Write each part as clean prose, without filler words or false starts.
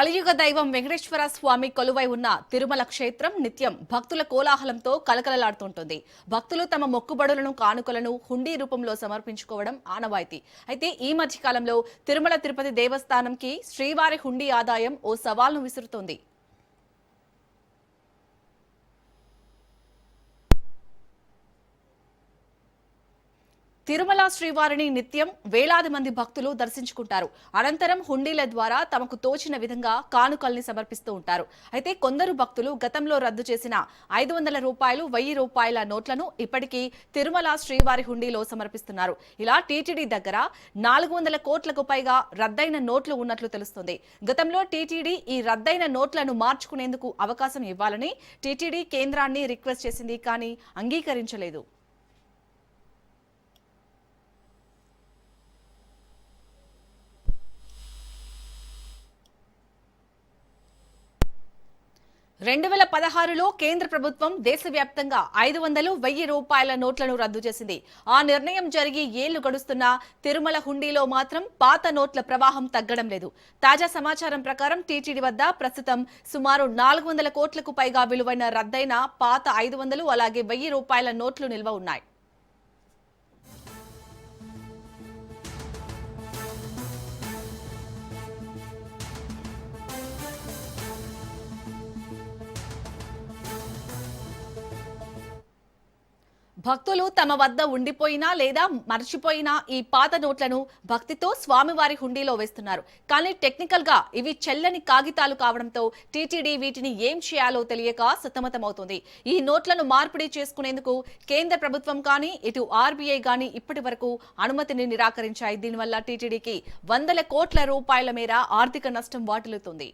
కలియుగ దైవం వెంకటేశ్వర స్వామి కొలువై ఉన్న తిరుమల క్షేత్రం నిత్యం భక్తుల కోలాహలంతో కలకలలాడుతుంటుంది. భక్తులు తమ మొక్కుబడులను కానుకలను హుండీ రూపంలో సమర్పించుకోవడం ఆనవాయితీ. అయితే ఈ మధ్య కాలంలో తిరుమల తిరుపతి దేవస్థానంకి శ్రీవారి హుండీ ఆదాయం ఓ సవాల్ను విసురుతోంది. తిరుమల శ్రీవారిని నిత్యం వేలాది మంది భక్తులు దర్శించుకుంటారు. అనంతరం హుండీల ద్వారా తమకు తోచిన విధంగా కానుకల్ని సమర్పిస్తూ ఉంటారు. అయితే కొందరు భక్తులు గతంలో రద్దు చేసిన 500 రూపాయలు, 1000 రూపాయల నోట్లను ఇప్పటికీ తిరుమల శ్రీవారి హుండీలో సమర్పిస్తున్నారు. ఇలా టీటీడీ దగ్గర 400 కోట్లకు పైగా రద్దయిన నోట్లు ఉన్నట్లు తెలుస్తోంది. గతంలో టీటీడీ ఈ రద్దయిన నోట్లను మార్చుకునేందుకు అవకాశం ఇవ్వాలని టీటీడీ కేంద్రాన్ని రిక్వెస్ట్ చేసింది, కానీ అంగీకరించలేదు. 2016లో కేంద్ర ప్రభుత్వం దేశవ్యాప్తంగా 500, 1000 రూపాయల నోట్లను రద్దు చేసింది. ఆ నిర్ణయం జరిగి ఏళ్లు గడుస్తున్నా తిరుమల హుండీలో మాత్రం పాత నోట్ల ప్రవాహం తగ్గడం లేదు. తాజా సమాచారం ప్రకారం టీటీడీ వద్ద ప్రస్తుతం సుమారు 400 కోట్లకు పైగా విలువైన రద్దయిన పాత 500, అలాగే 1000 రూపాయల నోట్లు నిల్వ ఉన్నాయి. భక్తులు తమ వద్ద ఉండిపోయినా లేదా మర్చిపోయినా ఈ పాత నోట్లను భక్తితో స్వామివారి హుండీలో వేస్తున్నారు. కానీ టెక్నికల్ గా ఇవి చెల్లని కాగితాలు కావడంతో టీటీడీ వీటిని ఏం చేయాలో తెలియక సతమతమవుతుంది. ఈ నోట్లను మార్పిడి చేసుకునేందుకు కేంద్ర ప్రభుత్వం కానీ ఇటు ఆర్బీఐ కానీ ఇప్పటి వరకు అనుమతిని నిరాకరించాయి. దీనివల్ల టీటీడీకి 100 కోట్ల రూపాయల మేర ఆర్థిక నష్టం వాటిల్లుతుంది.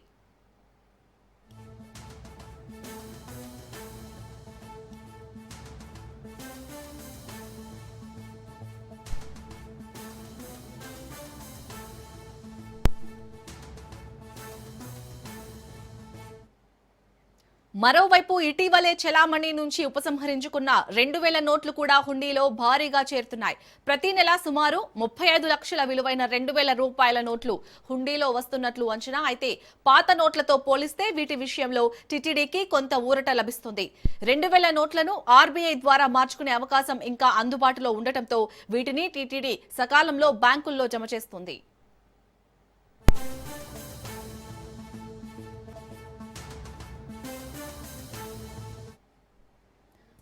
మరోవైపు ఇటీవలే చెలామణి నుంచి ఉపసంహరించుకున్న 2000 నోట్లు కూడా హుండీలో భారీగా చేరుతున్నాయి. ప్రతి నెల సుమారు 35 లక్షల విలువైన 2000 రూపాయల నోట్లు హుండీలో వస్తున్నట్లు అంచనా. అయితే పాత నోట్లతో పోలిస్తే వీటి విషయంలో టీటీడీకి కొంత ఊరట లభిస్తుంది. 2000 నోట్లను ఆర్బీఐ ద్వారా మార్చుకునే అవకాశం ఇంకా అందుబాటులో ఉండటంతో వీటిని టీటీడీ సకాలంలో బ్యాంకుల్లో జమ చేస్తుంది.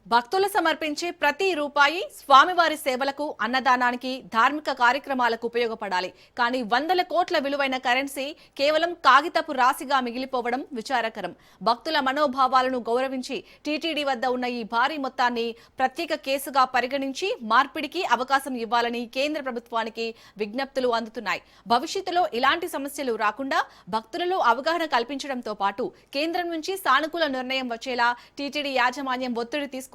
భక్తులు సమర్పించే ప్రతి రూపాయి స్వామివారి సేవలకు, అన్నదానానికి, ధార్మిక కార్యక్రమాలకు ఉపయోగపడాలి. కానీ 100 కోట్ల విలువైన కరెన్సీ కేవలం కాగితపు రాశిగా మిగిలిపోవడం విచారకరం. భక్తుల మనోభావాలను గౌరవించి టీటీడీ వద్ద ఉన్న ఈ భారీ మొత్తాన్ని ప్రత్యేక కేసుగా పరిగణించి మార్పిడికి అవకాశం ఇవ్వాలని కేంద్ర ప్రభుత్వానికి విజ్ఞప్తులు అందుతున్నాయి. భవిష్యత్తులో ఇలాంటి సమస్యలు రాకుండా భక్తులలో అవగాహన కల్పించడంతో పాటు కేంద్రం నుంచి సానుకూల నిర్ణయం వచ్చేలా టీటీడీ యాజమాన్యం ఒత్తిడి తీసుకురావాలని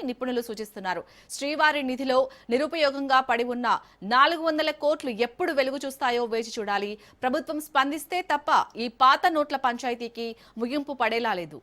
నిపుణులు సూచిస్తున్నారు. శ్రీవారి నిధిలో నిరుపయోగంగా పడి ఉన్న 400 కోట్లు ఎప్పుడు వెలుగు చూస్తాయో వేచి చూడాలి. ప్రభుత్వం స్పందిస్తే తప్ప ఈ పాత నోట్ల పంచాయతీకి ముగింపు పడేలా లేదు.